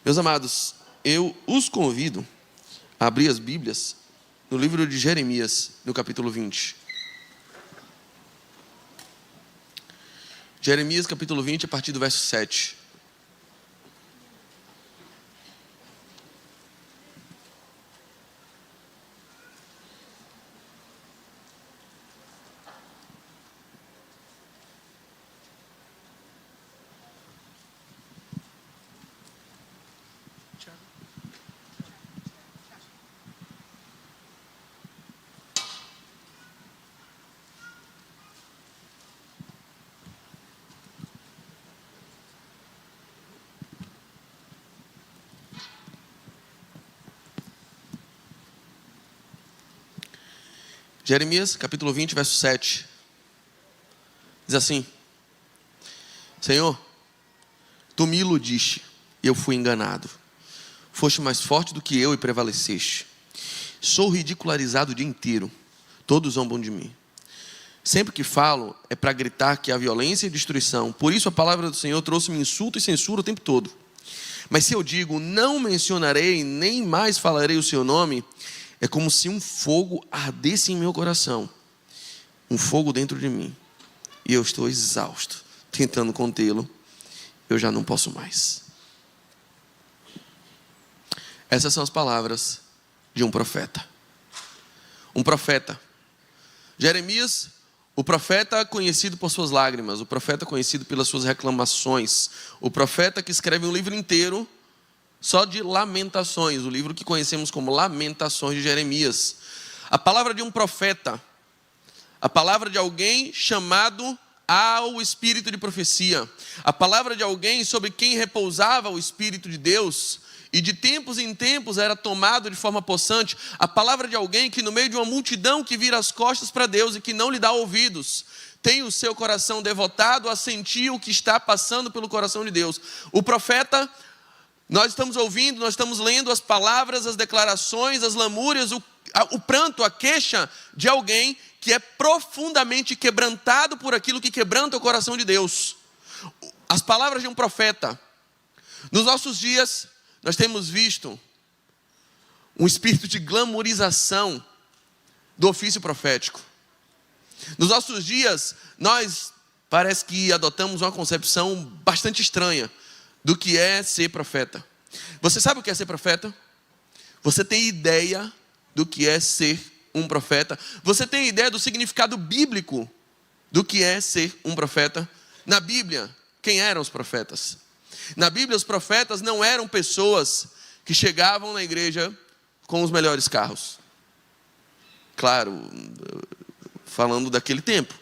Meus amados, eu os convido a abrir as Bíblias no livro de Jeremias, no capítulo 20. Jeremias, capítulo 20, a partir do verso 7. Jeremias, capítulo 20, verso 7. Diz assim: Senhor, tu me iludiste e eu fui enganado. Foste mais forte do que eu e prevaleceste. Sou ridicularizado o dia inteiro. Todos zombam de mim. Sempre que falo é para gritar que há violência e destruição. Por isso a palavra do Senhor trouxe-me insulto e censura o tempo todo. Mas se eu digo, não mencionarei, nem mais falarei o seu nome, é como se um fogo ardesse em meu coração. Um fogo dentro de mim. E eu estou exausto, tentando contê-lo. Eu já não posso mais. Essas são as palavras de um profeta. Um profeta. Jeremias, o profeta conhecido por suas lágrimas. O profeta conhecido pelas suas reclamações. O profeta que escreve um livro inteiro só de lamentações, o livro que conhecemos como Lamentações de Jeremias. A palavra de um profeta, a palavra de alguém chamado ao espírito de profecia, a palavra de alguém sobre quem repousava o Espírito de Deus, e de tempos em tempos era tomado de forma possante, a palavra de alguém que no meio de uma multidão que vira as costas para Deus e que não lhe dá ouvidos, tem o seu coração devotado a sentir o que está passando pelo coração de Deus. O profeta, nós estamos ouvindo, nós estamos lendo as palavras, as declarações, as lamúrias, o pranto, a queixa de alguém que é profundamente quebrantado por aquilo que quebranta o coração de Deus. As palavras de um profeta. Nos nossos dias, nós temos visto um espírito de glamorização do ofício profético. Nos nossos dias, nós parece que adotamos uma concepção bastante estranha do que é ser profeta. Você sabe o que é ser profeta? Você tem ideia do que é ser um profeta? Você tem ideia do significado bíblico do que é ser um profeta? Na Bíblia, quem eram os profetas? Na Bíblia, os profetas não eram pessoas que chegavam na igreja com os melhores carros. Claro, falando daquele tempo.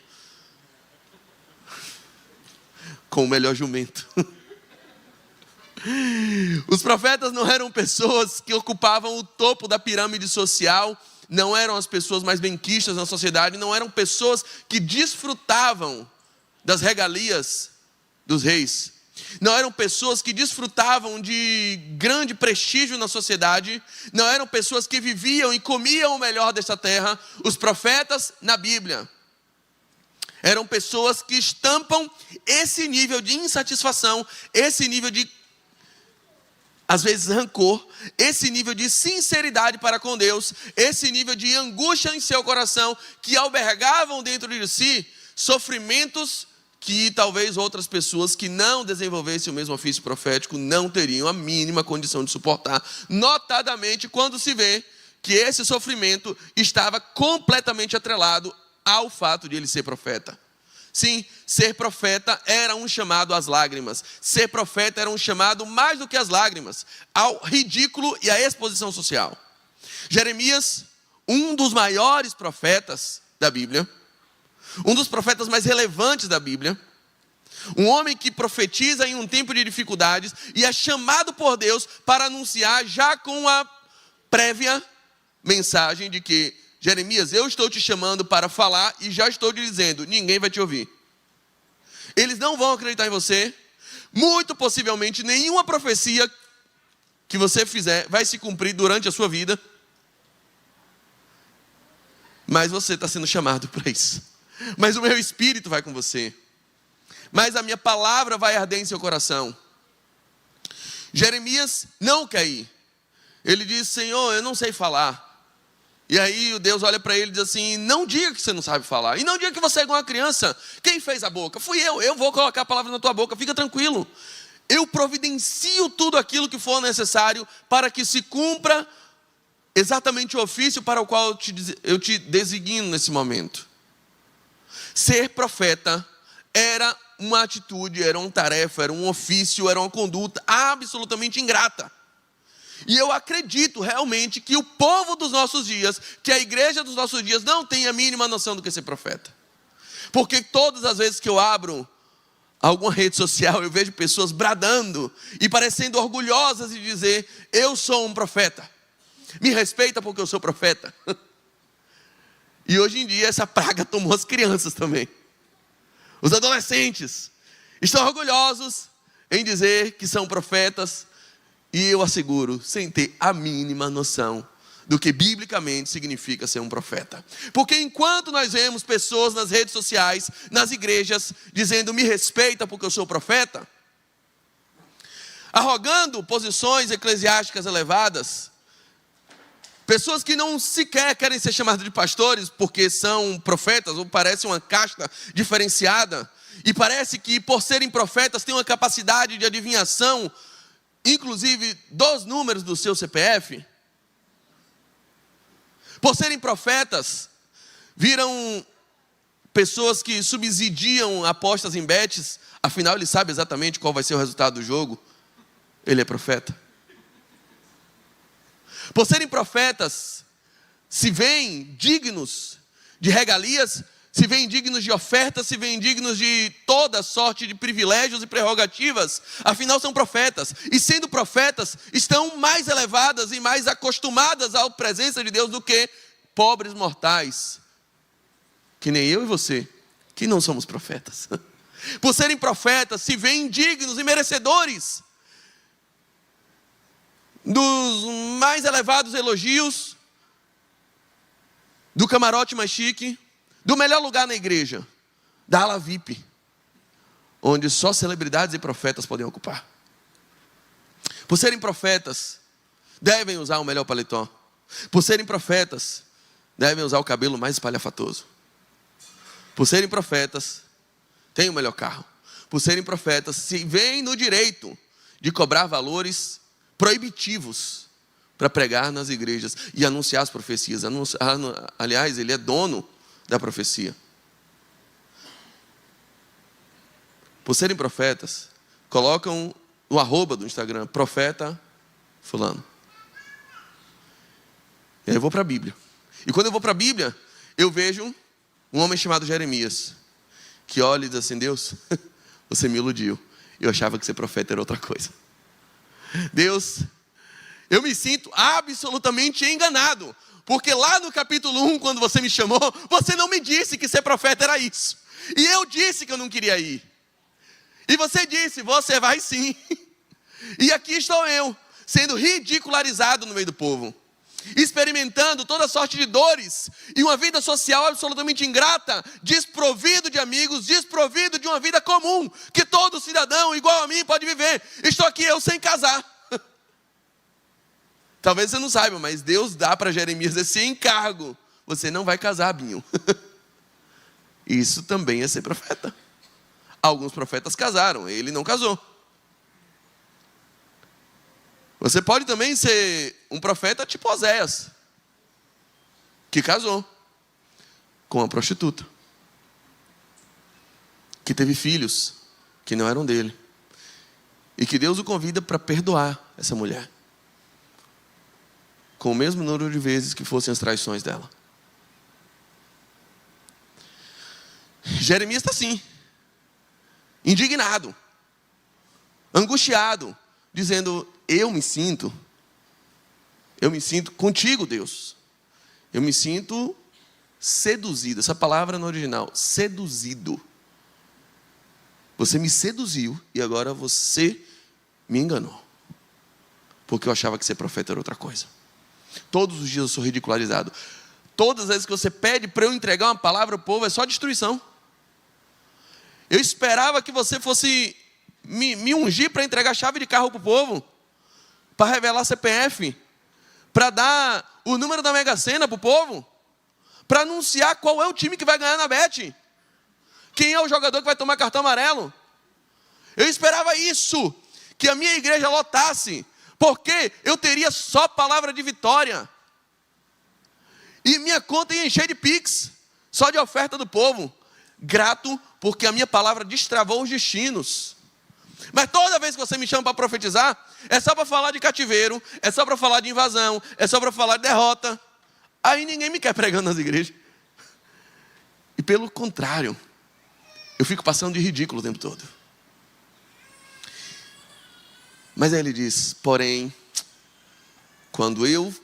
Com o melhor jumento. Os profetas não eram pessoas que ocupavam o topo da pirâmide social, não eram as pessoas mais benquistas na sociedade, não eram pessoas que desfrutavam das regalias dos reis, não eram pessoas que desfrutavam de grande prestígio na sociedade, não eram pessoas que viviam e comiam o melhor desta terra. Os profetas na Bíblia eram pessoas que estampam esse nível de insatisfação, esse nível de, às vezes, rancor, esse nível de sinceridade para com Deus, esse nível de angústia em seu coração, que albergavam dentro de si sofrimentos que talvez outras pessoas que não desenvolvessem o mesmo ofício profético não teriam a mínima condição de suportar, notadamente quando se vê que esse sofrimento estava completamente atrelado ao fato de ele ser profeta. Sim, ser profeta era um chamado às lágrimas. Ser profeta era um chamado mais do que às lágrimas, ao ridículo e à exposição social. Jeremias, um dos maiores profetas da Bíblia, um dos profetas mais relevantes da Bíblia, um homem que profetiza em um tempo de dificuldades e é chamado por Deus para anunciar já com a prévia mensagem de que: Jeremias, eu estou te chamando para falar e já estou te dizendo, ninguém vai te ouvir. Eles não vão acreditar em você. Muito possivelmente nenhuma profecia que você fizer vai se cumprir durante a sua vida. Mas você está sendo chamado para isso. Mas o meu espírito vai com você. Mas a minha palavra vai arder em seu coração. Jeremias não quer ir. Ele diz: Senhor, eu não sei falar. E aí Deus olha para ele e diz assim: não diga que você não sabe falar. E não diga que você é igual uma criança. Quem fez a boca? Fui eu. Eu vou colocar a palavra na tua boca. Fica tranquilo. Eu providencio tudo aquilo que for necessário para que se cumpra exatamente o ofício para o qual eu te designo nesse momento. Ser profeta era uma atitude, era uma tarefa, era um ofício, era uma conduta absolutamente ingrata. E eu acredito realmente que o povo dos nossos dias, que a igreja dos nossos dias não tem a mínima noção do que é ser profeta. Porque todas as vezes que eu abro alguma rede social, eu vejo pessoas bradando e parecendo orgulhosas de dizer: eu sou um profeta. Me respeita porque eu sou profeta. E hoje em dia essa praga tomou as crianças também. Os adolescentes estão orgulhosos em dizer que são profetas. E eu asseguro, sem ter a mínima noção do que biblicamente significa ser um profeta. Porque enquanto nós vemos pessoas nas redes sociais, nas igrejas, dizendo: me respeita porque eu sou profeta, arrogando posições eclesiásticas elevadas, pessoas que não sequer querem ser chamadas de pastores porque são profetas, ou parecem uma casta diferenciada, e parece que por serem profetas têm uma capacidade de adivinhação, inclusive dos números do seu CPF. Por serem profetas, viram pessoas que subsidiam apostas em bets. Afinal, ele sabe exatamente qual vai ser o resultado do jogo. Ele é profeta. Por serem profetas, se veem dignos de regalias, se veem dignos de ofertas, se veem dignos de toda sorte de privilégios e prerrogativas. Afinal, são profetas. E sendo profetas, estão mais elevadas e mais acostumadas à presença de Deus do que pobres mortais, que nem eu e você, que não somos profetas. Por serem profetas, se veem dignos e merecedores dos mais elevados elogios, do camarote mais chique, do melhor lugar na igreja, da ala VIP, onde só celebridades e profetas podem ocupar. Por serem profetas, devem usar o melhor paletó. Por serem profetas, devem usar o cabelo mais espalhafatoso. Por serem profetas, têm o melhor carro. Por serem profetas, se veem no direito de cobrar valores proibitivos para pregar nas igrejas e anunciar as profecias. Aliás, ele é dono da profecia. Por serem profetas, colocam o arroba do Instagram: profeta fulano. E aí eu vou para a Bíblia. E quando eu vou para a Bíblia, eu vejo um homem chamado Jeremias, que olha e diz assim: Deus, você me iludiu. Eu achava que ser profeta era outra coisa. Deus, eu me sinto absolutamente enganado. Porque lá no capítulo 1, quando você me chamou, você não me disse que ser profeta era isso. E eu disse que eu não queria ir. E você disse: você vai sim. E aqui estou eu, sendo ridicularizado no meio do povo, experimentando toda sorte de dores e uma vida social absolutamente ingrata, desprovido de amigos, desprovido de uma vida comum que todo cidadão igual a mim pode viver. Estou aqui eu sem casar. Talvez você não saiba, mas Deus dá para Jeremias esse encargo: você não vai casar, Binho. Isso também é ser profeta. Alguns profetas casaram, ele não casou. Você pode também ser um profeta tipo Oséias, que casou com uma prostituta, que teve filhos que não eram dele, e que Deus o convida para perdoar essa mulher, com o mesmo número de vezes que fossem as traições dela. Jeremias está assim, indignado, angustiado, dizendo: eu me sinto contigo, Deus. Eu me sinto seduzido. Essa palavra no original, seduzido. Você me seduziu e agora você me enganou. Porque eu achava que ser profeta era outra coisa. Todos os dias eu sou ridicularizado. Todas as vezes que você pede para eu entregar uma palavra ao povo, é só destruição. Eu esperava que você fosse me ungir para entregar chave de carro para o povo. para revelar CPF, para dar o número da Mega Sena para o povo, para anunciar qual é o time que vai ganhar na Bet, quem é o jogador que vai tomar cartão amarelo. Eu esperava isso, que a minha igreja lotasse, porque eu teria só palavra de vitória, e minha conta ia encher de Pix, só de oferta do povo, grato porque a minha palavra destravou os destinos. Mas toda vez que você me chama para profetizar, é só para falar de cativeiro, é só para falar de invasão, é só para falar de derrota. Aí ninguém me quer pregando nas igrejas. E pelo contrário, eu fico passando de ridículo o tempo todo. Mas aí ele diz, porém, quando eu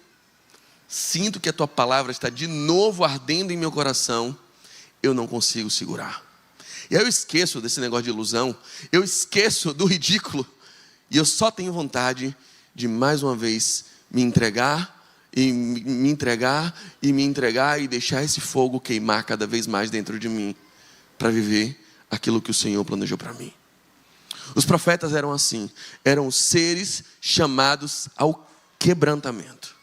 sinto que a tua palavra está de novo ardendo em meu coração, eu não consigo segurar. E aí eu esqueço desse negócio de ilusão, eu esqueço do ridículo, e eu só tenho vontade de mais uma vez me entregar, e deixar esse fogo queimar cada vez mais dentro de mim, para viver aquilo que o Senhor planejou para mim. Os profetas eram assim, eram seres chamados ao quebrantamento.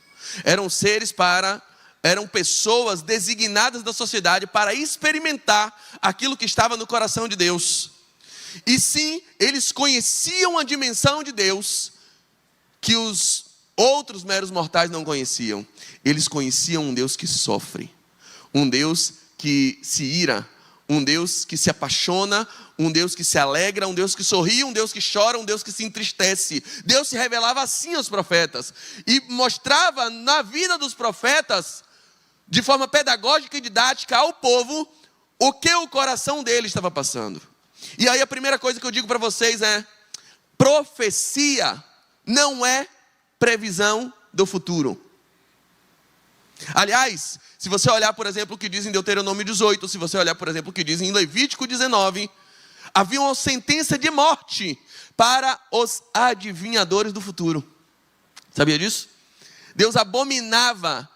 Eram pessoas designadas da sociedade para experimentar aquilo que estava no coração de Deus. E sim, eles conheciam a dimensão de Deus que os outros meros mortais não conheciam. Eles conheciam um Deus que sofre, um Deus que se ira, um Deus que se apaixona, um Deus que se alegra, um Deus que sorri, um Deus que chora, um Deus que se entristece. Deus se revelava assim aos profetas e mostrava na vida dos profetas, de forma pedagógica e didática ao povo, o que o coração dele estava passando. E aí a primeira coisa que eu digo para vocês é: profecia não é previsão do futuro. Aliás, se você olhar, por exemplo, o que diz em Deuteronômio 18, se você olhar, por exemplo, o que diz em Levítico 19, havia uma sentença de morte para os adivinhadores do futuro. Sabia disso? Deus abominava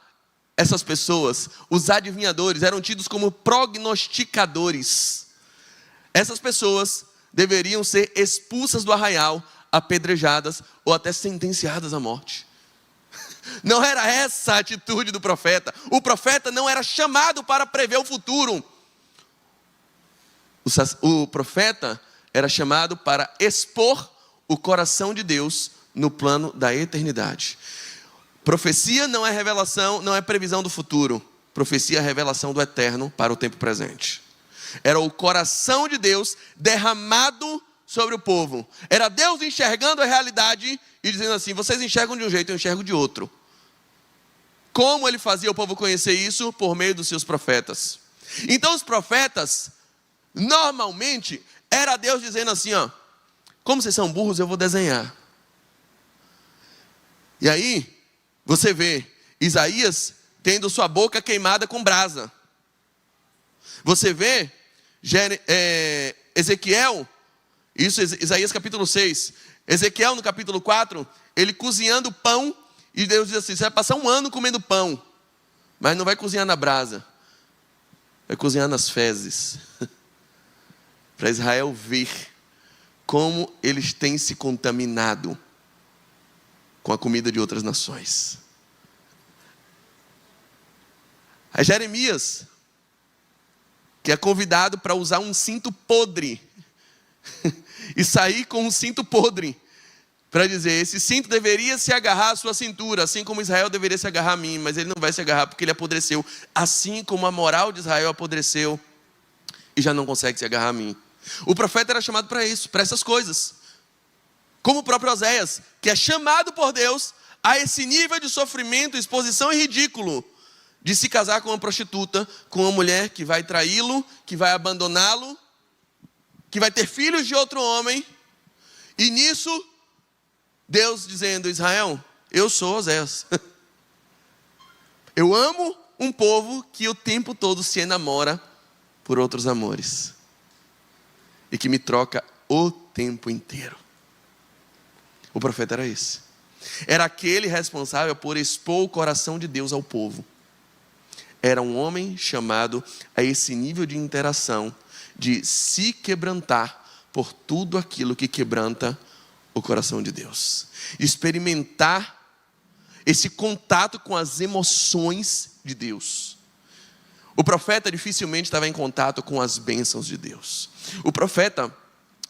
essas pessoas. Os adivinhadores eram tidos como prognosticadores. Essas pessoas deveriam ser expulsas do arraial, apedrejadas ou até sentenciadas à morte. Não era essa a atitude do profeta. O profeta não era chamado para prever o futuro. O profeta era chamado para expor o coração de Deus no plano da eternidade. Profecia não é revelação, não é previsão do futuro. Profecia é revelação do eterno para o tempo presente. Era o coração de Deus derramado sobre o povo. Era Deus enxergando a realidade e dizendo assim: vocês enxergam de um jeito, eu enxergo de outro. Como ele fazia o povo conhecer isso? Por meio dos seus profetas. Então os profetas, normalmente, era Deus dizendo assim, ó: como vocês são burros, eu vou desenhar. E aí, você vê Isaías tendo sua boca queimada com brasa. Você vê Ezequiel, isso Isaías capítulo 6, Ezequiel no capítulo 4, ele cozinhando pão, e Deus diz assim: você vai passar um ano comendo pão, mas não vai cozinhar na brasa, vai cozinhar nas fezes, para Israel ver como eles têm se contaminado com a comida de outras nações. A Jeremias, que é convidado para usar um cinto podre, e sair com um cinto podre, para dizer: esse cinto deveria se agarrar à sua cintura, assim como Israel deveria se agarrar a mim, mas ele não vai se agarrar porque ele apodreceu, assim como a moral de Israel apodreceu, e já não consegue se agarrar a mim. O profeta era chamado para isso, para essas coisas, como o próprio Oséias, que é chamado por Deus a esse nível de sofrimento, exposição e ridículo, de se casar com uma prostituta, com uma mulher que vai traí-lo, que vai abandoná-lo, que vai ter filhos de outro homem. E nisso, Deus dizendo: Israel, eu sou Oséias. Eu amo um povo que o tempo todo se enamora por outros amores, e que me troca o tempo inteiro. O profeta era esse. Era aquele responsável por expor o coração de Deus ao povo. Era um homem chamado a esse nível de interação, de se quebrantar por tudo aquilo que quebranta o coração de Deus, de experimentar esse contato com as emoções de Deus. O profeta dificilmente estava em contato com as bênçãos de Deus. O profeta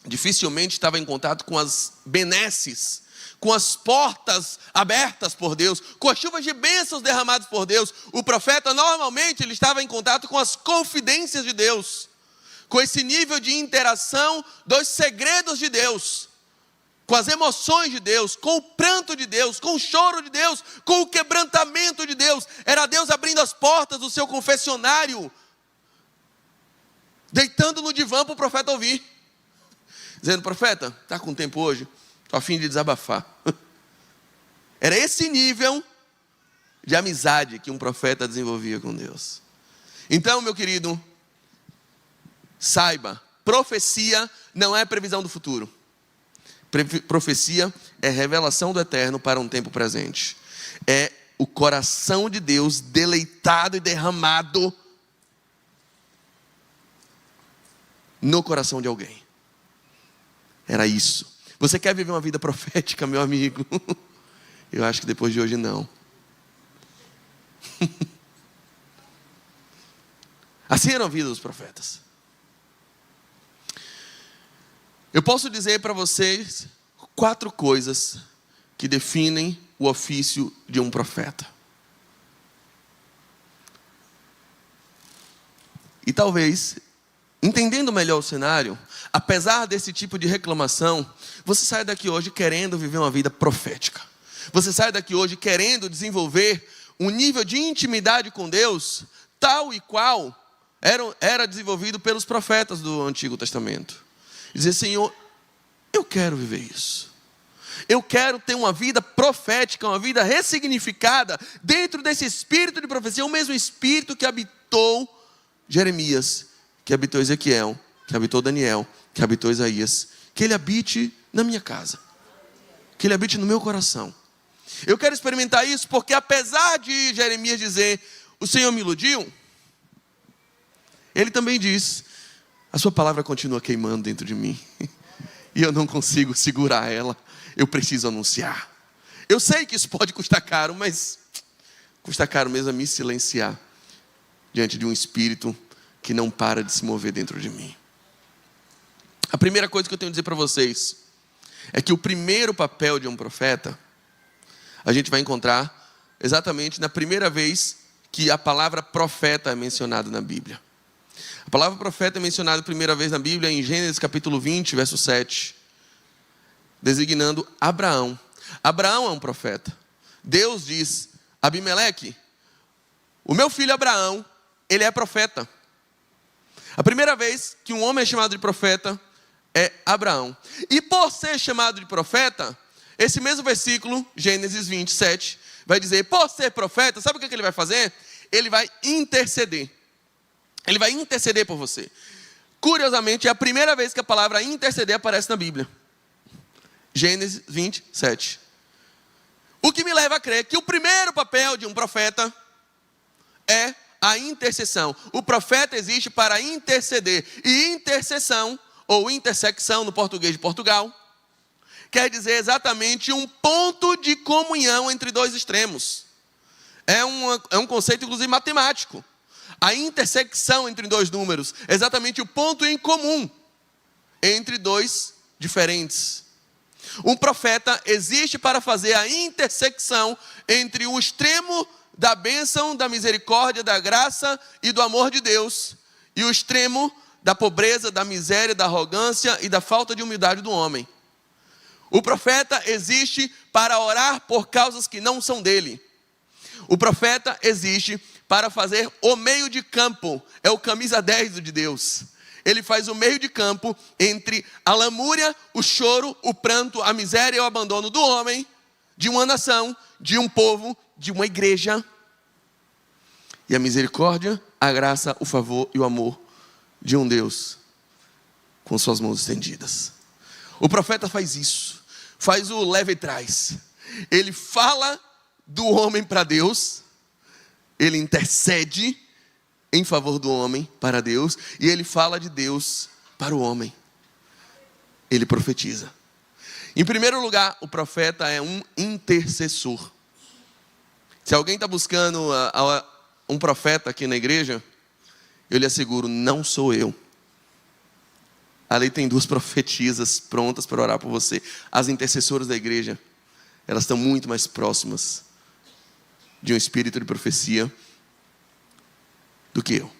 dificilmente estava em contato com as benesses, com as portas abertas por Deus, com as chuvas de bênçãos derramadas por Deus. O profeta normalmente ele estava em contato com as confidências de Deus, com esse nível de interação dos segredos de Deus, com as emoções de Deus, com o pranto de Deus, com o choro de Deus, com o quebrantamento de Deus. Era Deus abrindo as portas do seu confessionário, deitando no divã para o profeta ouvir, dizendo: profeta, está com tempo hoje? Estou a fim de desabafar. Era esse nível de amizade que um profeta desenvolvia com Deus. Então, meu querido, saiba, profecia não é previsão do futuro. Profecia é revelação do eterno para um tempo presente. É o coração de Deus deleitado e derramado no coração de alguém. Era isso. Você quer viver uma vida profética, meu amigo? Eu acho que depois de hoje não. Assim era a vida dos profetas. Eu posso dizer para vocês 4 coisas que definem o ofício de um profeta. E talvez, entendendo melhor o cenário, apesar desse tipo de reclamação, você sai daqui hoje querendo viver uma vida profética. Você sai daqui hoje querendo desenvolver um nível de intimidade com Deus, tal e qual era desenvolvido pelos profetas do Antigo Testamento. E dizer: Senhor, eu quero viver isso. Eu quero ter uma vida profética, uma vida ressignificada, dentro desse espírito de profecia, o mesmo espírito que habitou Jeremias, que habitou Ezequiel, que habitou Daniel, que habitou Isaías. Que ele habite na minha casa, que ele habite no meu coração. Eu quero experimentar isso porque, apesar de Jeremias dizer: o Senhor me iludiu, ele também diz: a sua palavra continua queimando dentro de mim, e eu não consigo segurar ela, eu preciso anunciar. Eu sei que isso pode custar caro, mas custa caro mesmo a me silenciar diante de um espírito que não para de se mover dentro de mim. A primeira coisa que eu tenho a dizer para vocês é que o primeiro papel de um profeta a gente vai encontrar exatamente na primeira vez que a palavra profeta é mencionada na Bíblia. A palavra profeta é mencionada a primeira vez na Bíblia em Gênesis capítulo 20, verso 7, designando Abraão. Abraão é um profeta. Deus diz: Abimeleque, o meu filho Abraão, ele é profeta. A primeira vez que um homem é chamado de profeta é Abraão. E por ser chamado de profeta, esse mesmo versículo, Gênesis 27, vai dizer: por ser profeta, sabe o que ele vai fazer? Ele vai interceder. Ele vai interceder por você. Curiosamente, é a primeira vez que a palavra interceder aparece na Bíblia. Gênesis 27. O que me leva a crer que o primeiro papel de um profeta é a intercessão. O profeta existe para interceder. E intercessão, ou intersecção no português de Portugal, quer dizer exatamente um ponto de comunhão entre dois extremos. É um conceito, inclusive, matemático. A intersecção entre dois números é exatamente o ponto em comum entre dois diferentes. Um profeta existe para fazer a intersecção entre o extremo da bênção, da misericórdia, da graça e do amor de Deus, e o extremo da pobreza, da miséria, da arrogância e da falta de humildade do homem. O profeta existe para orar por causas que não são dele. O profeta existe para fazer o meio de campo, é o camisa 10 de Deus. Ele faz o meio de campo entre a lamúria, o choro, o pranto, a miséria e o abandono do homem, de uma nação, de um povo, de uma igreja. E a misericórdia, a graça, o favor e o amor de um Deus com suas mãos estendidas. O profeta faz isso, faz o leva e traz. Ele fala do homem para Deus, ele intercede em favor do homem para Deus, e ele fala de Deus para o homem. Ele profetiza. Em primeiro lugar, o profeta é um intercessor. Se alguém está buscando um profeta aqui na igreja, eu lhe asseguro, não sou eu. Ali tem 2 profetisas prontas para orar por você. As intercessoras da igreja, elas estão muito mais próximas de um espírito de profecia do que eu.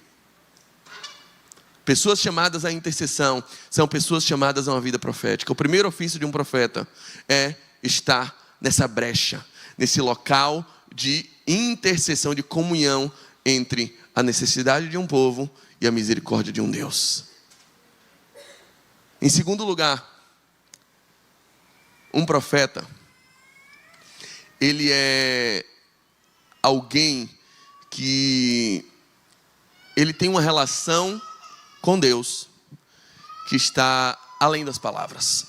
Pessoas chamadas à intercessão são pessoas chamadas a uma vida profética. O primeiro ofício de um profeta é estar nessa brecha, nesse local de intercessão, de comunhão entre a necessidade de um povo e a misericórdia de um Deus. Em segundo lugar, um profeta, ele é alguém que ele tem uma relação com Deus que está além das palavras.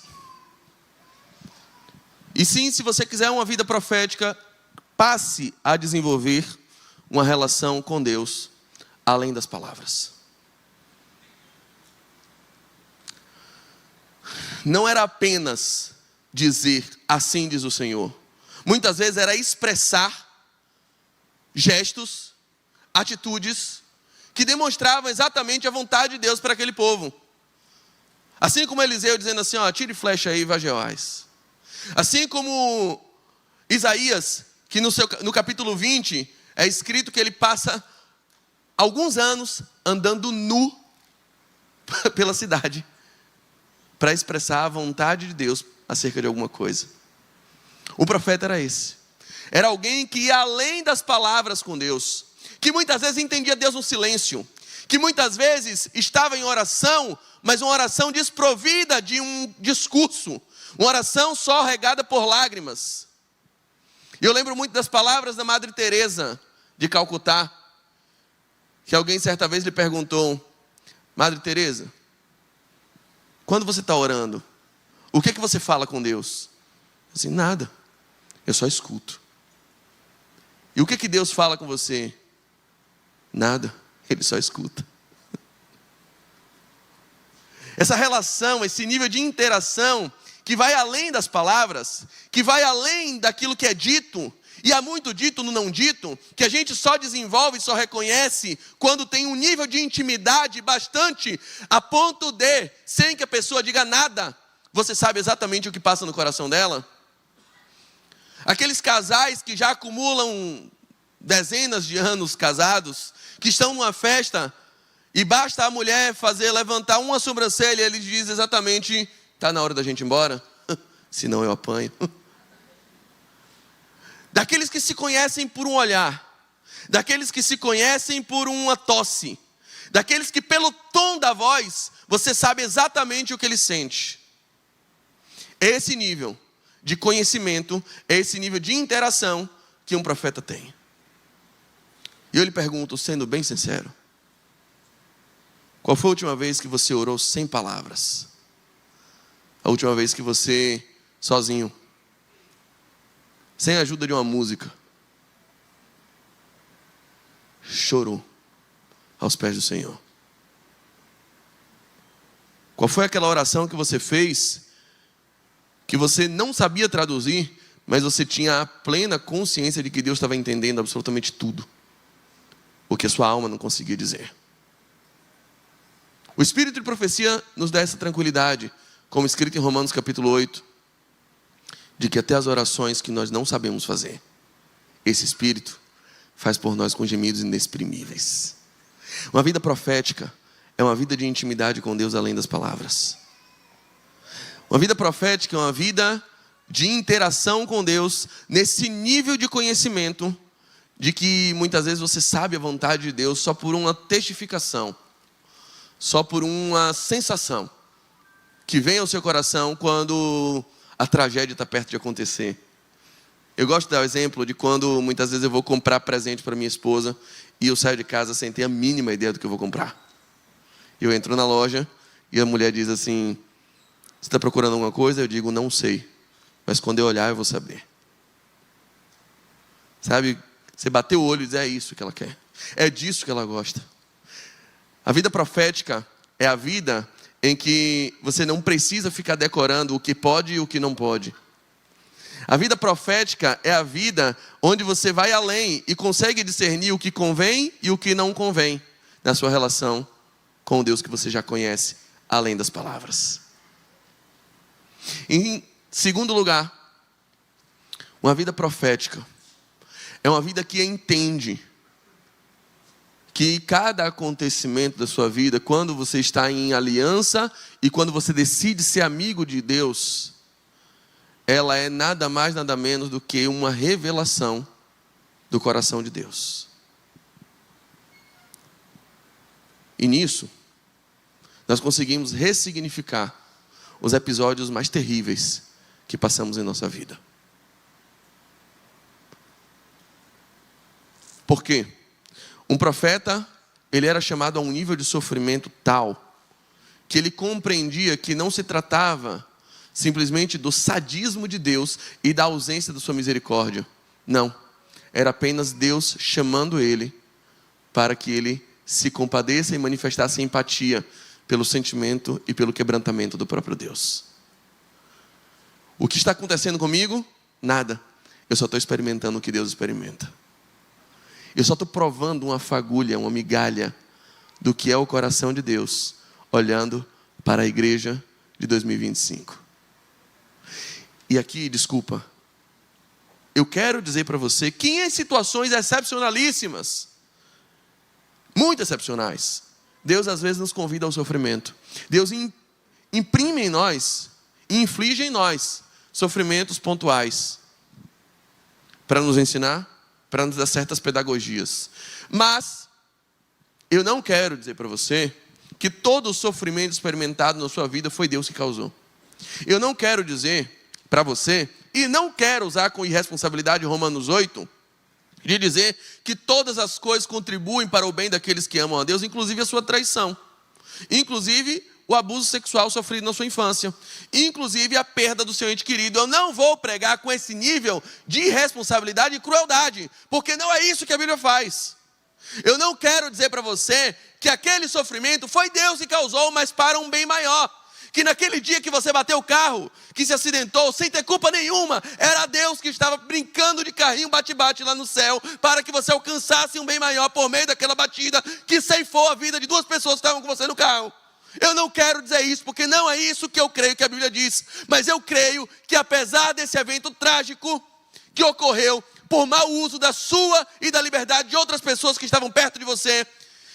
E sim, se você quiser uma vida profética, passe a desenvolver uma relação com Deus além das palavras. Não era apenas dizer, assim diz o Senhor. Muitas vezes era expressar gestos, atitudes que demonstravam exatamente a vontade de Deus para aquele povo. Assim como Eliseu dizendo assim, tire flecha aí, Vageoás. Assim como Isaías, que no capítulo 20 é escrito que ele passa alguns anos andando nu pela cidade para expressar a vontade de Deus acerca de alguma coisa. O profeta era esse. Era alguém que ia além das palavras com Deus, que muitas vezes entendia Deus no silêncio, que muitas vezes estava em oração, mas uma oração desprovida de um discurso, uma oração só regada por lágrimas. E eu lembro muito das palavras da Madre Teresa de Calcutá, que alguém certa vez lhe perguntou, Madre Teresa, quando você está orando, o que você fala com Deus? Assim, nada, eu só escuto. E o que Deus fala com você? Nada, Ele só escuta. Essa relação, esse nível de interação, que vai além das palavras, que vai além daquilo que é dito, e há muito dito no não dito, que a gente só desenvolve, só reconhece, quando tem um nível de intimidade bastante, a ponto de, sem que a pessoa diga nada, você sabe exatamente o que passa no coração dela. Aqueles casais que já acumulam dezenas de anos casados, que estão numa festa, e basta a mulher levantar uma sobrancelha, ele diz exatamente, está na hora da gente ir embora, senão eu apanho. Daqueles que se conhecem por um olhar, daqueles que se conhecem por uma tosse, daqueles que pelo tom da voz, você sabe exatamente o que ele sente. É esse nível de conhecimento, é esse nível de interação que um profeta tem. E eu lhe pergunto, sendo bem sincero, qual foi a última vez que você orou sem palavras? A última vez que você, sozinho, sem a ajuda de uma música, chorou aos pés do Senhor? Qual foi aquela oração que você fez, que você não sabia traduzir, mas você tinha a plena consciência de que Deus estava entendendo absolutamente tudo, o que a sua alma não conseguia dizer? O Espírito de profecia nos dá essa tranquilidade, como escrito em Romanos capítulo 8, de que até as orações que nós não sabemos fazer, esse Espírito faz por nós com gemidos inexprimíveis. Uma vida profética é uma vida de intimidade com Deus além das palavras. Uma vida profética é uma vida de interação com Deus, nesse nível de conhecimento, de que muitas vezes você sabe a vontade de Deus só por uma testificação, só por uma sensação que vem ao seu coração quando a tragédia está perto de acontecer. Eu gosto de dar o exemplo de quando muitas vezes eu vou comprar presente para minha esposa e eu saio de casa sem ter a mínima ideia do que eu vou comprar. Eu entro na loja e a mulher diz assim, você está procurando alguma coisa? Eu digo, não sei, mas quando eu olhar eu vou saber. Sabe, você bater o olho e dizer, é isso que ela quer, é disso que ela gosta. A vida profética é a vida em que você não precisa ficar decorando o que pode e o que não pode. A vida profética é a vida onde você vai além e consegue discernir o que convém e o que não convém na sua relação com o Deus que você já conhece, além das palavras. Em segundo lugar, uma vida profética é uma vida que entende que cada acontecimento da sua vida, quando você está em aliança e quando você decide ser amigo de Deus, ela é nada mais, nada menos do que uma revelação do coração de Deus. E nisso, nós conseguimos ressignificar os episódios mais terríveis que passamos em nossa vida. Por quê? Um profeta, ele era chamado a um nível de sofrimento tal, que ele compreendia que não se tratava simplesmente do sadismo de Deus e da ausência da sua misericórdia. Não, era apenas Deus chamando ele para que ele se compadeça e manifestasse empatia pelo sentimento e pelo quebrantamento do próprio Deus. O que está acontecendo comigo? Nada. Eu só estou experimentando o que Deus experimenta. Eu só estou provando uma fagulha, uma migalha do que é o coração de Deus, olhando para a igreja de 2025. E aqui, desculpa, eu quero dizer para você que em situações excepcionalíssimas, muito excepcionais, Deus às vezes nos convida ao sofrimento. Deus imprime em nós, inflige em nós, sofrimentos pontuais, para nos ensinar, para nos dar certas pedagogias. Mas eu não quero dizer para você que todo o sofrimento experimentado na sua vida foi Deus que causou. Eu não quero dizer para você, e não quero usar com irresponsabilidade Romanos 8, de dizer que todas as coisas contribuem para o bem daqueles que amam a Deus, inclusive a sua traição, inclusive o abuso sexual sofrido na sua infância, inclusive a perda do seu ente querido. Eu não vou pregar com esse nível de irresponsabilidade e crueldade, porque não é isso que a Bíblia faz. Eu não quero dizer para você que aquele sofrimento foi Deus que causou, mas para um bem maior. Que naquele dia que você bateu o carro, que se acidentou sem ter culpa nenhuma, era Deus que estava brincando de carrinho bate-bate lá no céu, para que você alcançasse um bem maior por meio daquela batida que ceifou a vida de duas pessoas que estavam com você no carro. Eu não quero dizer isso, porque não é isso que eu creio que a Bíblia diz. Mas eu creio que apesar desse evento trágico que ocorreu por mau uso da sua e da liberdade de outras pessoas que estavam perto de você,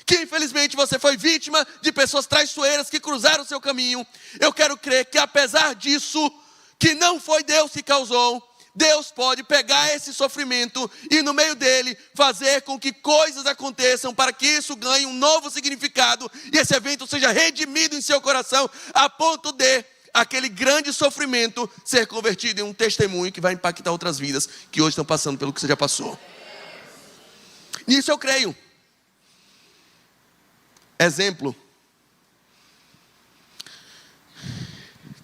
que infelizmente você foi vítima de pessoas traiçoeiras que cruzaram o seu caminho, eu quero crer que apesar disso, que não foi Deus que causou, Deus pode pegar esse sofrimento e no meio dele fazer com que coisas aconteçam para que isso ganhe um novo significado e esse evento seja redimido em seu coração a ponto de aquele grande sofrimento ser convertido em um testemunho que vai impactar outras vidas que hoje estão passando pelo que você já passou. Nisso eu creio. Exemplo.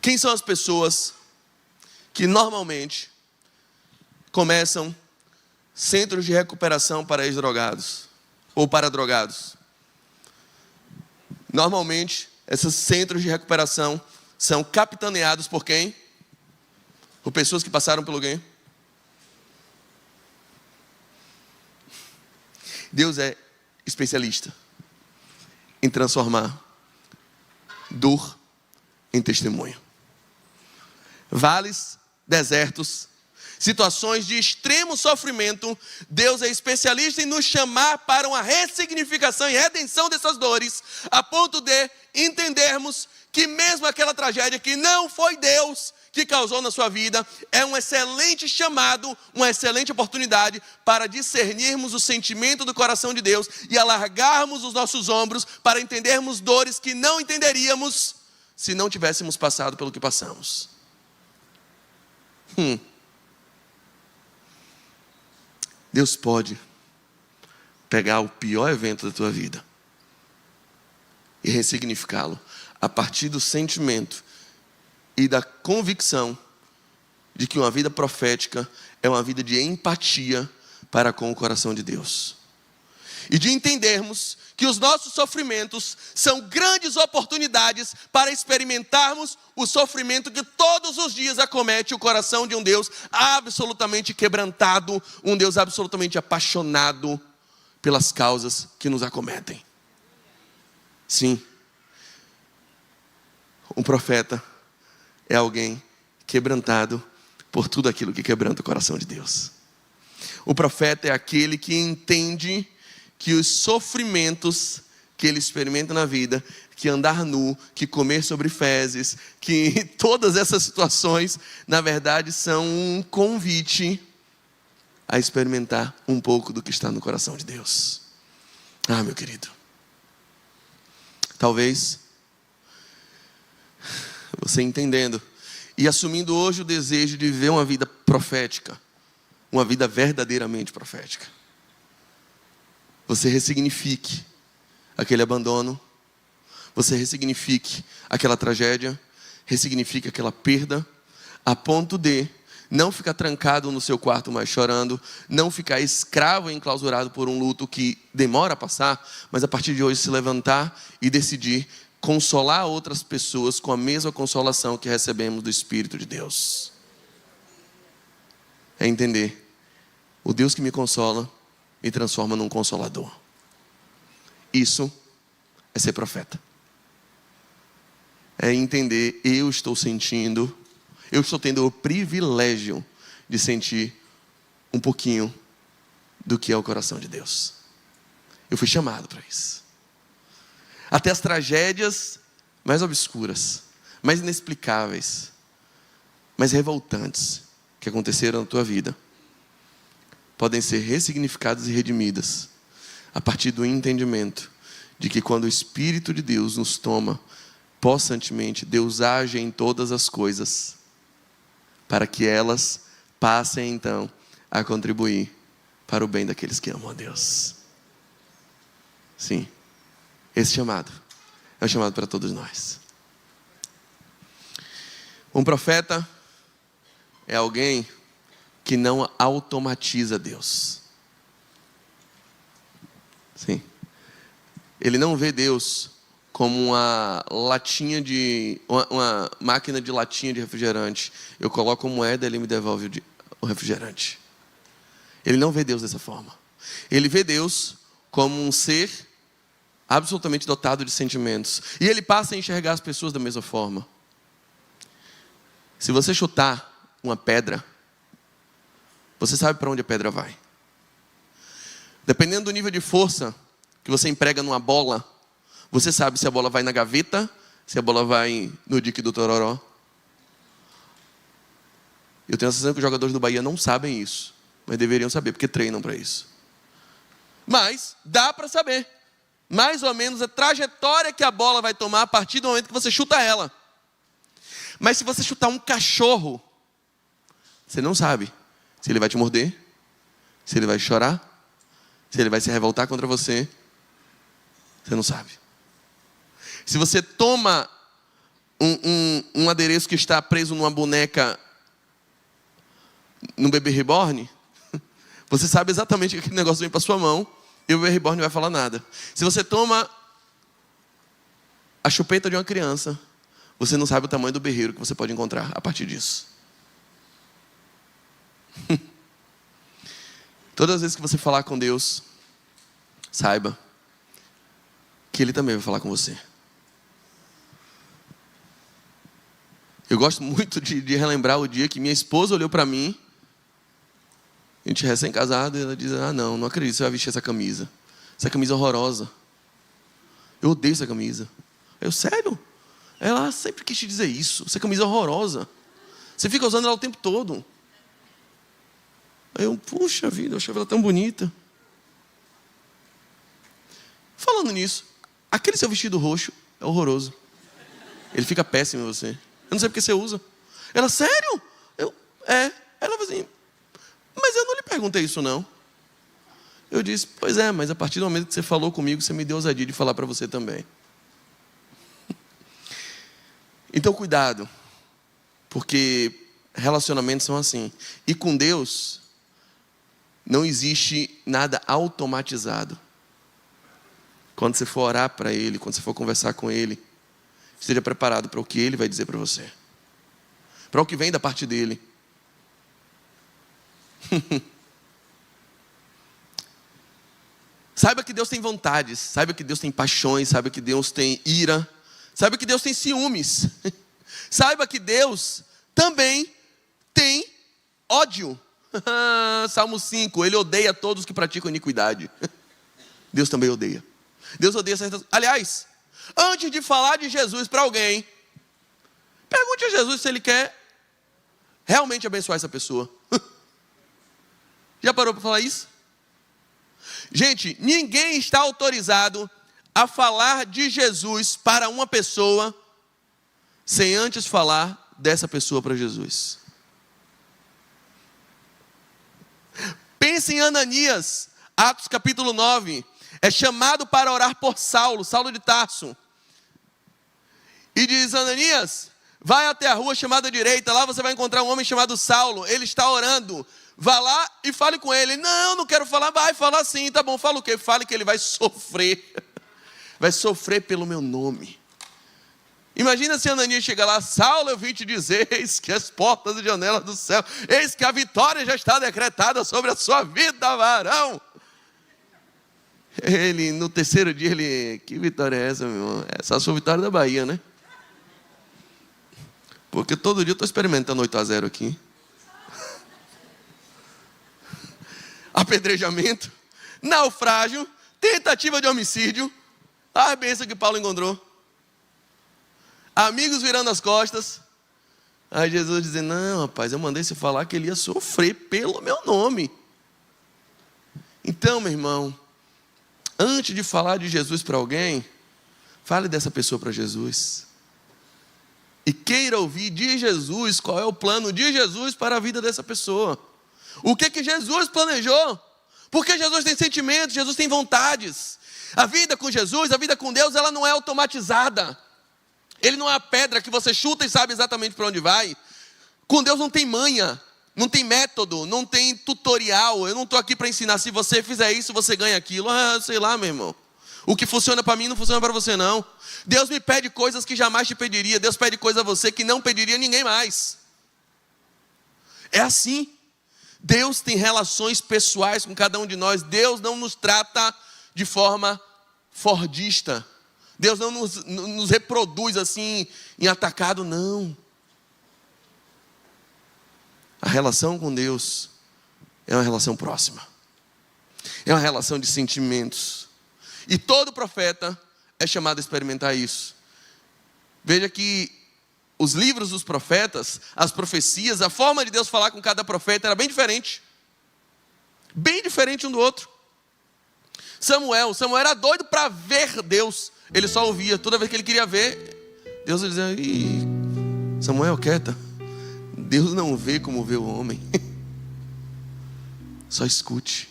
Quem são as pessoas que normalmente começam centros de recuperação para ex-drogados ou para drogados? Normalmente, esses centros de recuperação são capitaneados por quem? Por pessoas que passaram pelo quê? Deus é especialista em transformar dor em testemunho. Vales, desertos, situações de extremo sofrimento, Deus é especialista em nos chamar para uma ressignificação e redenção dessas dores, a ponto de entendermos que mesmo aquela tragédia que não foi Deus que causou na sua vida, é um excelente chamado, uma excelente oportunidade para discernirmos o sentimento do coração de Deus e alargarmos os nossos ombros para entendermos dores que não entenderíamos se não tivéssemos passado pelo que passamos. Deus pode pegar o pior evento da tua vida e ressignificá-lo a partir do sentimento e da convicção de que uma vida profética é uma vida de empatia para com o coração de Deus. e de entendermos que os nossos sofrimentos são grandes oportunidades para experimentarmos o sofrimento que todos os dias acomete o coração de um Deus absolutamente quebrantado, um Deus absolutamente apaixonado pelas causas que nos acometem. Sim, um profeta é alguém quebrantado por tudo aquilo que quebranta o coração de Deus. O profeta é aquele que entende que os sofrimentos que ele experimenta na vida, que andar nu, que comer sobre fezes, que todas essas situações, na verdade, são um convite a experimentar um pouco do que está no coração de Deus. Ah, meu querido, talvez você entendendo e assumindo hoje o desejo de viver uma vida profética, uma vida verdadeiramente profética, você ressignifique aquele abandono, você ressignifique aquela tragédia, ressignifique aquela perda, a ponto de não ficar trancado no seu quarto mais chorando, não ficar escravo e enclausurado por um luto que demora a passar, mas a partir de hoje se levantar e decidir consolar outras pessoas com a mesma consolação que recebemos do Espírito de Deus. É entender, o Deus que me consola me transforma num consolador. Isso é ser profeta. É entender, eu estou sentindo, eu estou tendo o privilégio de sentir um pouquinho do que é o coração de Deus. Eu fui chamado para isso. Até as tragédias mais obscuras, mais inexplicáveis, mais revoltantes que aconteceram na tua vida, podem ser ressignificadas e redimidas a partir do entendimento de que quando o Espírito de Deus nos toma possantemente, Deus age em todas as coisas para que elas passem então a contribuir para o bem daqueles que amam a Deus. Sim, esse chamado é um chamado para todos nós. Um profeta é alguém que não automatiza Deus. Sim. Ele não vê Deus como uma máquina de latinha de refrigerante. Eu coloco a moeda e ele me devolve o refrigerante. Ele não vê Deus dessa forma. Ele vê Deus como um ser absolutamente dotado de sentimentos. E ele passa a enxergar as pessoas da mesma forma. Se você chutar uma pedra, você sabe para onde a pedra vai. Dependendo do nível de força que você emprega numa bola, você sabe se a bola vai na gaveta, se a bola vai no dique do Tororó. Eu tenho a sensação que os jogadores do Bahia não sabem isso, mas deveriam saber, porque treinam para isso. Mas dá para saber, mais ou menos, a trajetória que a bola vai tomar a partir do momento que você chuta ela. Mas se você chutar um cachorro, você não sabe se ele vai te morder, se ele vai chorar, se ele vai se revoltar contra você. Você não sabe. Se você toma um adereço que está preso numa boneca, num bebê reborn, você sabe exatamente que aquele negócio vem para sua mão e o bebê reborn não vai falar nada. Se você toma a chupeta de uma criança, você não sabe o tamanho do berreiro que você pode encontrar a partir disso. Todas as vezes que você falar com Deus, saiba que Ele também vai falar com você. Eu gosto muito de relembrar o dia que minha esposa olhou para mim, a gente recém-casado, e ela diz: não acredito que você vai vestir essa camisa. Essa camisa é horrorosa. Eu odeio essa camisa. Eu, sério? Ela sempre quis te dizer isso. Essa camisa é horrorosa. Você fica usando ela o tempo todo. Aí eu, puxa vida, eu achava ela tão bonita. Falando nisso, aquele seu vestido roxo é horroroso. Ele fica péssimo em você. Eu não sei porque você usa. Ela, sério? Ela falou assim, mas eu não lhe perguntei isso não. Eu disse, pois é, mas a partir do momento que você falou comigo, você me deu ousadia de falar para você também. Então cuidado, porque relacionamentos são assim. E com Deus não existe nada automatizado. Quando você for orar para Ele, quando você for conversar com Ele, esteja preparado para o que Ele vai dizer para você, para o que vem da parte dEle. Saiba que Deus tem vontades, saiba que Deus tem paixões, saiba que Deus tem ira, saiba que Deus tem ciúmes, saiba que Deus também tem ódio. Salmo 5, Ele odeia todos que praticam iniquidade. Deus também odeia. Deus odeia certas... Aliás, antes de falar de Jesus para alguém, pergunte a Jesus se Ele quer realmente abençoar essa pessoa. Já parou para falar isso? Gente, ninguém está autorizado a falar de Jesus para uma pessoa sem antes falar dessa pessoa para Jesus. Pense em Ananias, Atos capítulo 9. É chamado para orar por Saulo de Tarso. E diz: Ananias, vai até a rua chamada direita, lá você vai encontrar um homem chamado Saulo, ele está orando. Vá lá e fale com ele. Não, não quero falar. Vai falar sim, tá bom. Fala o quê? Fale que ele vai sofrer. Vai sofrer pelo meu nome. Imagina se Ananias chega lá: Saulo, eu vim te dizer, eis que as portas e janelas do céu, eis que a vitória já está decretada sobre a sua vida, varão. Ele, no terceiro dia, que vitória é essa, meu irmão? Essa é a sua vitória da Bahia, né? Porque todo dia eu estou experimentando 8-0 aqui. Apedrejamento, naufrágio, tentativa de homicídio, a bênção que Paulo encontrou. Amigos virando as costas. Aí Jesus dizendo: não, rapaz, eu mandei você falar que ele ia sofrer pelo meu nome. Então, meu irmão, antes de falar de Jesus para alguém, fale dessa pessoa para Jesus. E queira ouvir de Jesus qual é o plano de Jesus para a vida dessa pessoa. O que Jesus planejou? Porque Jesus tem sentimentos, Jesus tem vontades. A vida com Jesus, a vida com Deus, ela não é automatizada. Ele não é a pedra que você chuta e sabe exatamente para onde vai. Com Deus não tem manha, não tem método, não tem tutorial. Eu não estou aqui para ensinar: se você fizer isso, você ganha aquilo. Sei lá, meu irmão. O que funciona para mim não funciona para você, não. Deus me pede coisas que jamais te pediria. Deus pede coisas a você que não pediria a ninguém mais. É assim. Deus tem relações pessoais com cada um de nós. Deus não nos trata de forma fordista. Deus não nos reproduz assim em atacado, não. A relação com Deus é uma relação próxima. É uma relação de sentimentos. E todo profeta é chamado a experimentar isso. Veja que os livros dos profetas, as profecias, a forma de Deus falar com cada profeta era bem diferente. Bem diferente um do outro. Samuel era doido para ver Deus. Ele só ouvia. Toda vez que ele queria ver, Deus dizia: Samuel, quieta. Deus não vê como vê o homem. Só escute.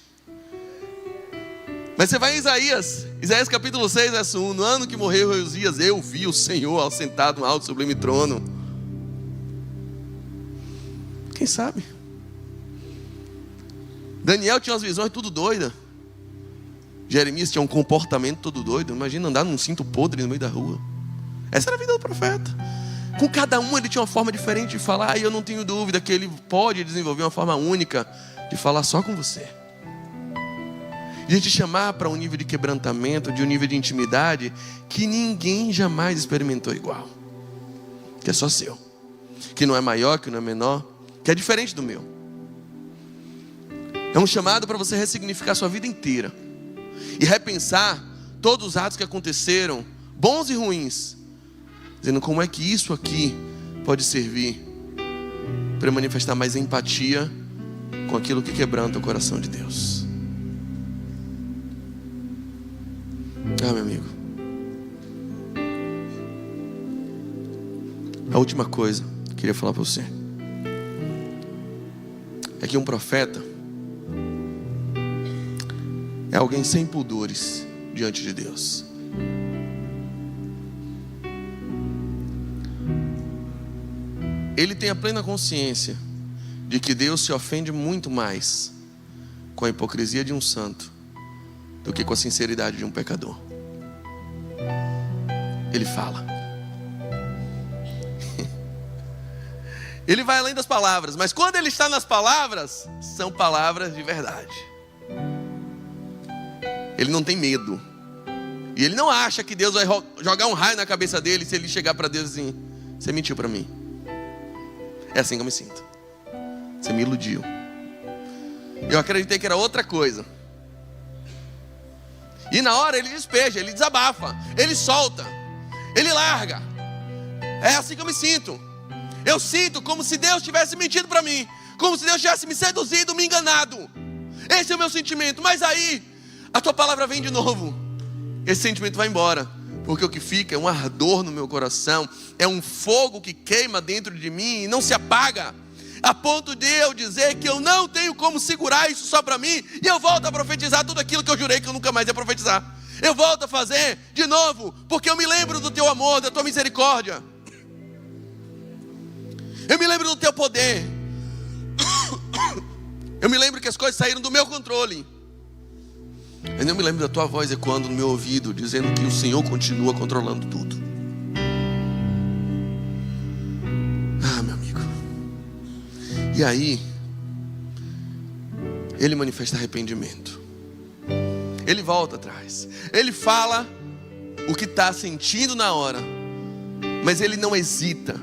Mas você vai em Isaías capítulo 6, verso 1. No ano que morreu Uzias, eu vi o Senhor assentado no alto sublime trono. Quem sabe? Daniel tinha umas visões tudo doida. Jeremias tinha um comportamento todo doido. Imagina andar num cinto podre no meio da rua. Essa era a vida do profeta. Com cada um ele tinha uma forma diferente de falar. E eu não tenho dúvida que ele pode desenvolver uma forma única de falar só com você. De te chamar para um nível de quebrantamento, de um nível de intimidade que ninguém jamais experimentou igual. Que é só seu. Que não é maior, que não é menor, que é diferente do meu. É um chamado para você ressignificar sua vida inteira. E repensar todos os atos que aconteceram, bons e ruins. Dizendo: como é que isso aqui pode servir para manifestar mais empatia com aquilo que quebranta o coração de Deus. Meu amigo, a última coisa que eu queria falar para você é que um profeta é alguém sem pudores diante de Deus. Ele tem a plena consciência de que Deus se ofende muito mais com a hipocrisia de um santo do que com a sinceridade de um pecador. Ele fala. Ele vai além das palavras, mas quando ele está nas palavras, são palavras de verdade. Ele não tem medo. E ele não acha que Deus vai jogar um raio na cabeça dele se ele chegar para Deus assim: você mentiu para mim. É assim que eu me sinto. Você me iludiu. Eu acreditei que era outra coisa. E na hora ele despeja, ele desabafa, ele solta, ele larga. É assim que eu me sinto. Eu sinto como se Deus tivesse mentido para mim, como se Deus tivesse me seduzido, me enganado. Esse é o meu sentimento. Mas aí a tua palavra vem de novo. Esse sentimento vai embora, porque o que fica é um ardor no meu coração, é um fogo que queima dentro de mim e não se apaga, a ponto de eu dizer que eu não tenho como segurar isso só para mim, e eu volto a profetizar tudo aquilo que eu jurei que eu nunca mais ia profetizar. Eu volto a fazer de novo, porque eu me lembro do teu amor, da tua misericórdia. Eu me lembro do teu poder. Eu me lembro que as coisas saíram do meu controle. Eu não me lembro da tua voz ecoando no meu ouvido, dizendo que o Senhor continua controlando tudo. Ah, meu amigo. E aí, ele manifesta arrependimento. Ele volta atrás. Ele fala o que está sentindo na hora, mas ele não hesita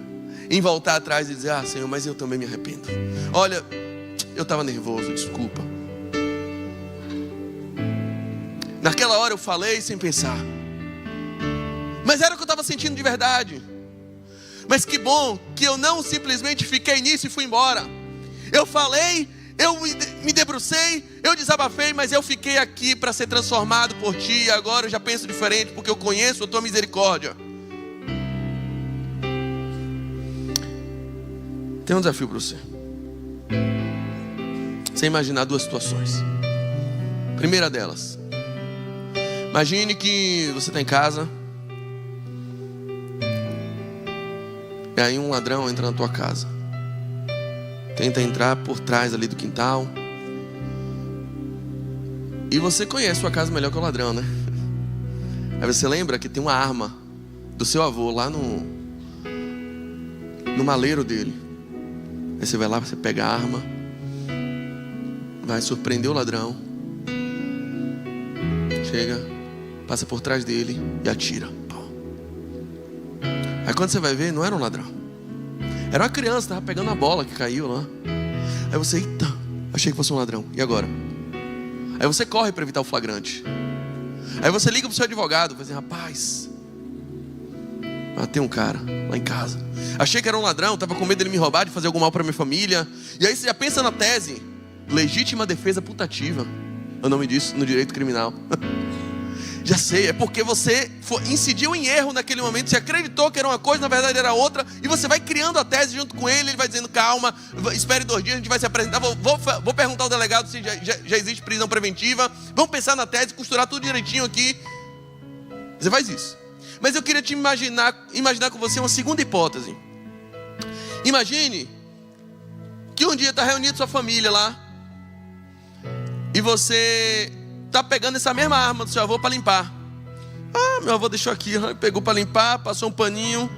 em voltar atrás e dizer: ah, Senhor, mas eu também me arrependo. Olha, eu estava nervoso, desculpa. Naquela hora eu falei sem pensar, mas era o que eu estava sentindo de verdade. Mas que bom que eu não simplesmente fiquei nisso e fui embora. Eu falei, eu me debrucei, eu desabafei, mas eu fiquei aqui para ser transformado por ti. E agora eu já penso diferente, porque eu conheço a tua misericórdia. Tem um desafio para você. Você imaginar duas situações. Primeira delas: imagine que você está em casa, e aí um ladrão entra na tua casa, tenta entrar por trás ali do quintal, e você conhece sua casa melhor que o ladrão, né? Aí você lembra que tem uma arma do seu avô lá no maleiro dele. Aí você vai lá, você pega a arma, vai surpreender o ladrão, chega, passa por trás dele e atira. Aí quando você vai ver, não era um ladrão, era uma criança, estava pegando a bola que caiu lá. Aí você: eita, achei que fosse um ladrão, e agora? Aí você corre para evitar o flagrante. Aí você liga para o seu advogado, vai dizer: rapaz, matei um cara lá em casa, achei que era um ladrão, estava com medo dele me roubar, de fazer algum mal para minha família. E aí você já pensa na tese: legítima defesa putativa, é o nome disso no direito criminal. Já sei, é porque você incidiu em erro naquele momento. Você acreditou que era uma coisa, na verdade era outra. E você vai criando a tese junto com ele. Ele vai dizendo: calma, espere 2 dias, a gente vai se apresentar. Vou perguntar ao delegado se já existe prisão preventiva. Vamos pensar na tese, costurar tudo direitinho aqui. Você faz isso. Mas eu queria te imaginar com você uma segunda hipótese. Imagine que um dia está reunido sua família lá, e você está pegando essa mesma arma do seu avô para limpar. Ah, meu avô deixou aqui, pegou para limpar, passou um paninho,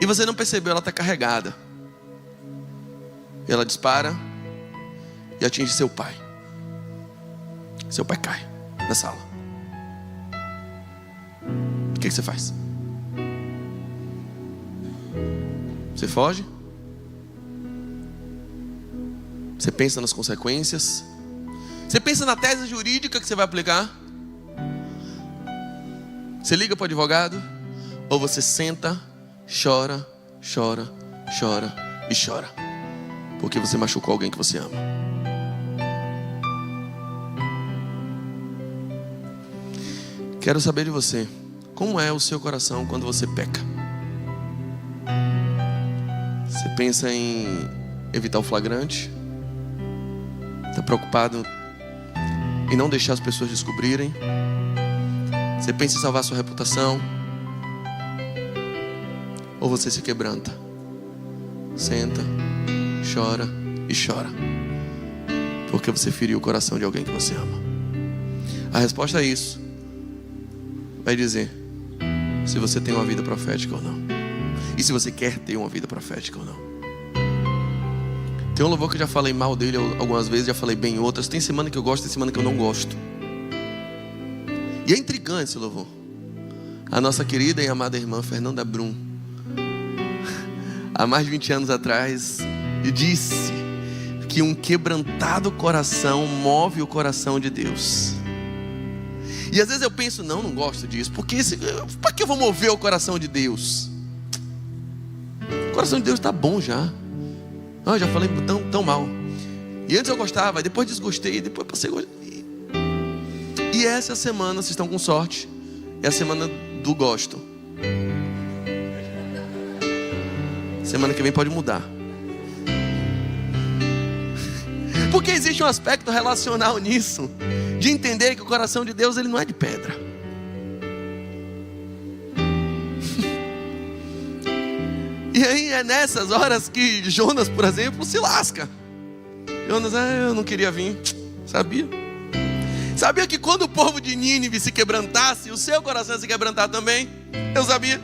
e você não percebeu, ela está carregada. E ela dispara e atinge seu pai. Seu pai cai na sala. O que você faz? Você foge? Você pensa nas consequências? Você pensa na tese jurídica que você vai aplicar? Você liga para o advogado? Ou você senta, chora, chora, chora e chora, porque você machucou alguém que você ama? Quero saber de você, como é o seu coração quando você peca? Você pensa em evitar o flagrante? Está preocupado em não deixar as pessoas descobrirem? Você pensa em salvar sua reputação? Ou você se quebranta, senta, chora e chora, porque você feriu o coração de alguém que você ama? A resposta a isso vai dizer: se você tem uma vida profética ou não. E se você quer ter uma vida profética ou não. Tem um louvor que eu já falei mal dele algumas vezes, já falei bem em outras. Tem semana que eu gosto, tem semana que eu não gosto. E é intrigante esse louvor. A nossa querida e amada irmã Fernanda Brum, há mais de 20 anos atrás, disse que um quebrantado coração move o coração de Deus. E às vezes eu penso, não gosto disso, porque para que eu vou mover o coração de Deus? O coração de Deus está bom já. Eu já falei tão mal. E antes eu gostava, depois desgostei, depois passei a gostar. E essa semana, vocês estão com sorte, é a semana do gosto. Semana que vem pode mudar. Porque existe um aspecto relacional nisso, de entender que o coração de Deus, ele não é de pedra. E aí é nessas horas que Jonas, por exemplo, se lasca. Jonas, eu não queria vir. Sabia que quando o povo de Nínive se quebrantasse, o seu coração ia se quebrantar também? Eu sabia.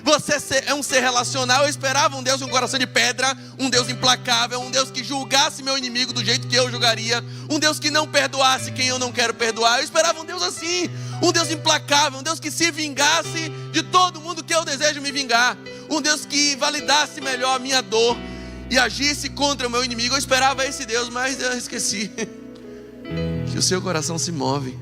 Você é um ser relacional. Eu esperava um Deus com um coração de pedra, um Deus implacável, um Deus que julgasse meu inimigo do jeito que eu julgaria, um Deus que não perdoasse quem eu não quero perdoar. Eu esperava um Deus assim, um Deus implacável, um Deus que se vingasse de todo mundo que eu desejo me vingar, um Deus que validasse melhor a minha dor e agisse contra o meu inimigo. Eu esperava esse Deus, mas eu esqueci que o seu coração se move.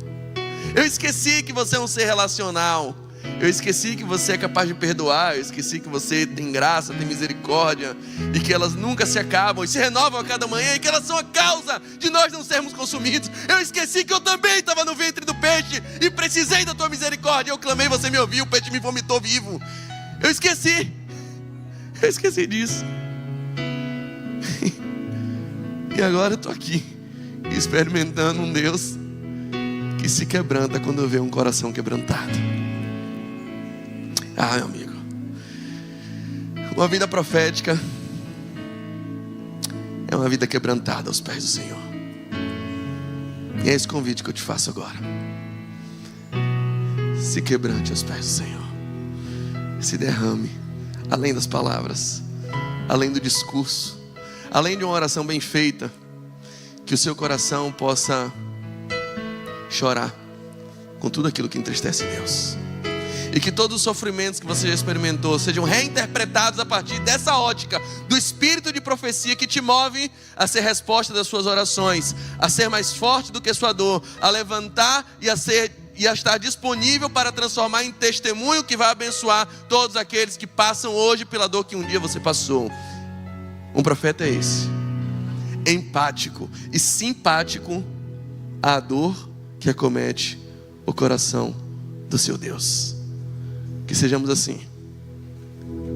Eu esqueci que você é um ser relacional. Eu esqueci que você é capaz de perdoar. Eu esqueci que você tem graça, tem misericórdia, e que elas nunca se acabam e se renovam a cada manhã, e que elas são a causa de nós não sermos consumidos. Eu esqueci que eu também estava no ventre do peixe e precisei da tua misericórdia. Eu clamei, você me ouviu, o peixe me vomitou vivo. Eu esqueci disso. E agora eu estou aqui experimentando um Deus que se quebranta quando vê um coração quebrantado. Meu amigo, uma vida profética é uma vida quebrantada aos pés do Senhor. E é esse convite que eu te faço agora. Se quebrante aos pés do Senhor. Se derrame, além das palavras, além do discurso, além de uma oração bem feita, que o seu coração possa chorar com tudo aquilo que entristece Deus. E que todos os sofrimentos que você já experimentou sejam reinterpretados a partir dessa ótica do espírito de profecia que te move a ser resposta das suas orações, a ser mais forte do que sua dor, a levantar e a estar disponível para transformar em testemunho que vai abençoar todos aqueles que passam hoje pela dor que um dia você passou. Um profeta é esse, empático e simpático à dor que acomete o coração do seu Deus. Que sejamos assim,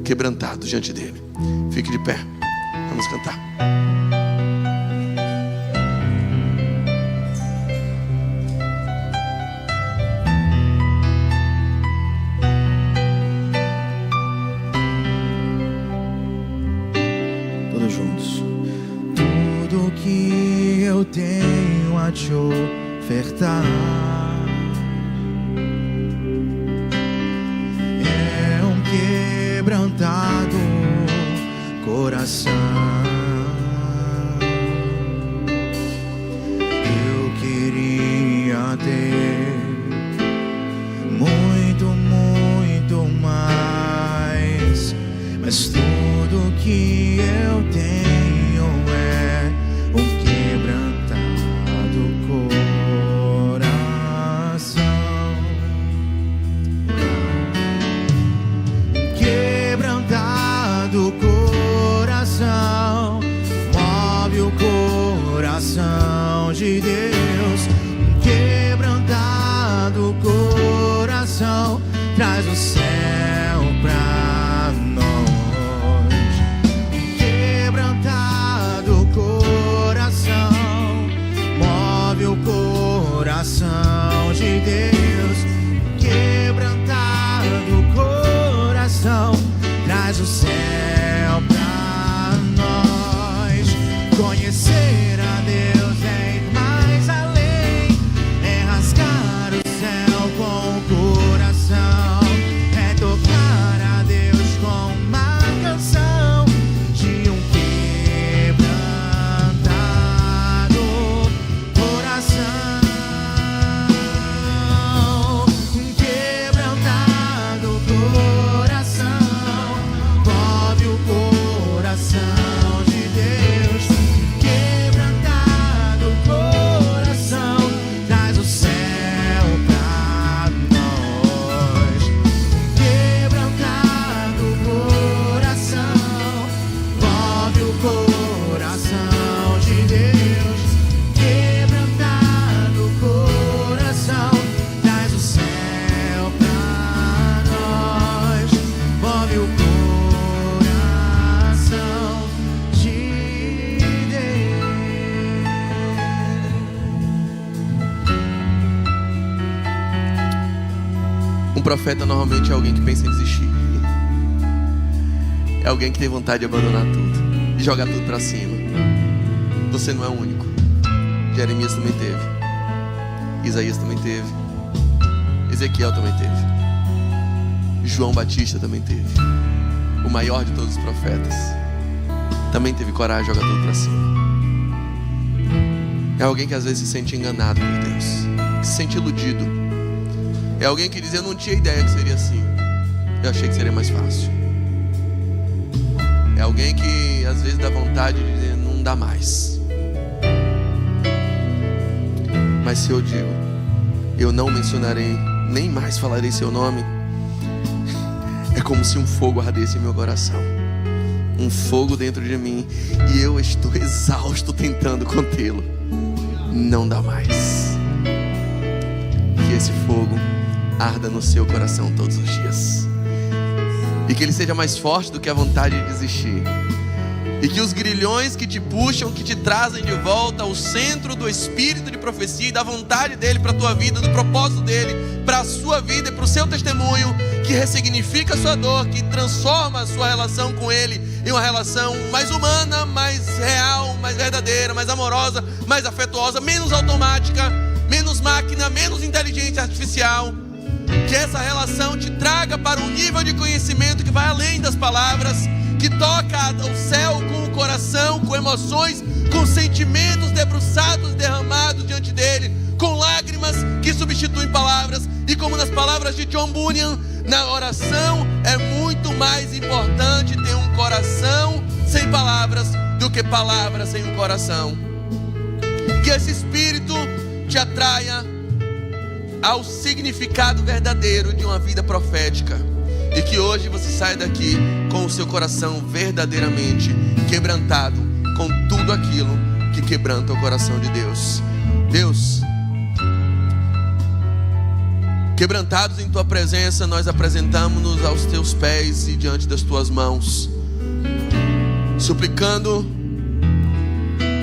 quebrantados diante dele. Fique de pé, vamos cantar. Todos juntos. Tudo que eu tenho a te ofertar quebrantado coração. Eu queria ter muito mais, mas tudo que eu tenho é um quebrantado coração. Do coração, move o coração de Deus. Quebrantado coração, traz o céu pra nós. Quebrantado coração, move o coração de Deus. Quebrantado coração, traz o céu pra nós. Conhecer a Deus é ir mais além, é rasgar o céu com o coração, é tocar Um profeta normalmente é alguém que pensa em desistir. É alguém que tem vontade de abandonar tudo e jogar tudo para cima. Você não é o único. Jeremias também teve. Isaías também teve. Ezequiel também teve. João Batista também teve. O maior de todos os profetas também teve coragem de jogar tudo para cima. É alguém que às vezes se sente enganado por Deus, que se sente iludido. É alguém que diz: eu não tinha ideia que seria assim, eu achei que seria mais fácil. É alguém que às vezes dá vontade de dizer: não dá mais. Mas se eu digo: eu não mencionarei, nem mais falarei seu nome, é como se um fogo ardesse em meu coração, um fogo dentro de mim, e eu estou exausto tentando contê-lo. Não dá mais. Que esse fogo arda no seu coração todos os dias, e que ele seja mais forte do que a vontade de desistir, e que os grilhões que te puxam, que te trazem de volta ao centro do espírito de profecia e da vontade dele para a tua vida, do propósito dele para a sua vida e para o seu testemunho, que ressignifica a sua dor, que transforma a sua relação com ele em uma relação mais humana, mais real, mais verdadeira, mais amorosa, mais afetuosa, menos automática, menos máquina, menos inteligência artificial. Que essa relação te traga para um nível de conhecimento que vai além das palavras, que toca o céu com o coração, com emoções, com sentimentos debruçados, derramados diante dele, com lágrimas que substituem palavras. E como nas palavras de John Bunyan, na oração é muito mais importante ter um coração sem palavras do que palavras sem um coração. Que esse espírito te atraia ao significado verdadeiro de uma vida profética, e que hoje você saia daqui com o seu coração verdadeiramente quebrantado com tudo aquilo que quebranta o coração de Deus. Deus, quebrantados em tua presença, nós apresentamos-nos aos teus pés e diante das tuas mãos, suplicando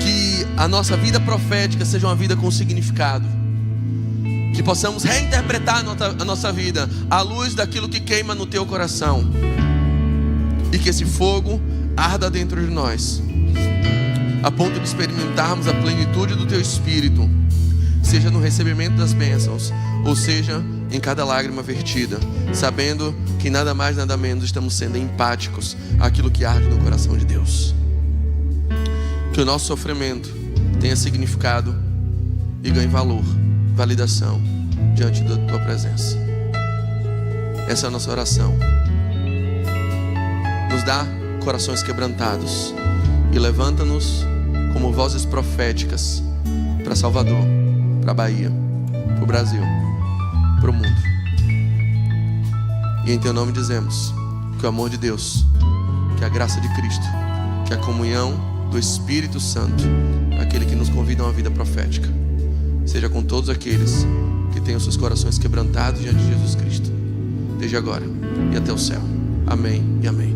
que a nossa vida profética seja uma vida com significado, que possamos reinterpretar a nossa vida à luz daquilo que queima no teu coração, e que esse fogo arda dentro de nós, a ponto de experimentarmos a plenitude do teu Espírito, seja no recebimento das bênçãos, ou seja em cada lágrima vertida, sabendo que nada mais nada menos estamos sendo empáticos àquilo que arde no coração de Deus. Que o nosso sofrimento tenha significado e ganhe valor, validação diante da tua presença. Essa é a nossa oração. Nos dá corações quebrantados e levanta-nos como vozes proféticas para Salvador, para a Bahia, para o Brasil, para o mundo. E em teu nome dizemos que o amor de Deus, que a graça de Cristo, que a comunhão do Espírito Santo, aquele que nos convida a uma vida profética, seja com todos aqueles que têm os seus corações quebrantados diante de Jesus Cristo, desde agora e até o céu. Amém e amém.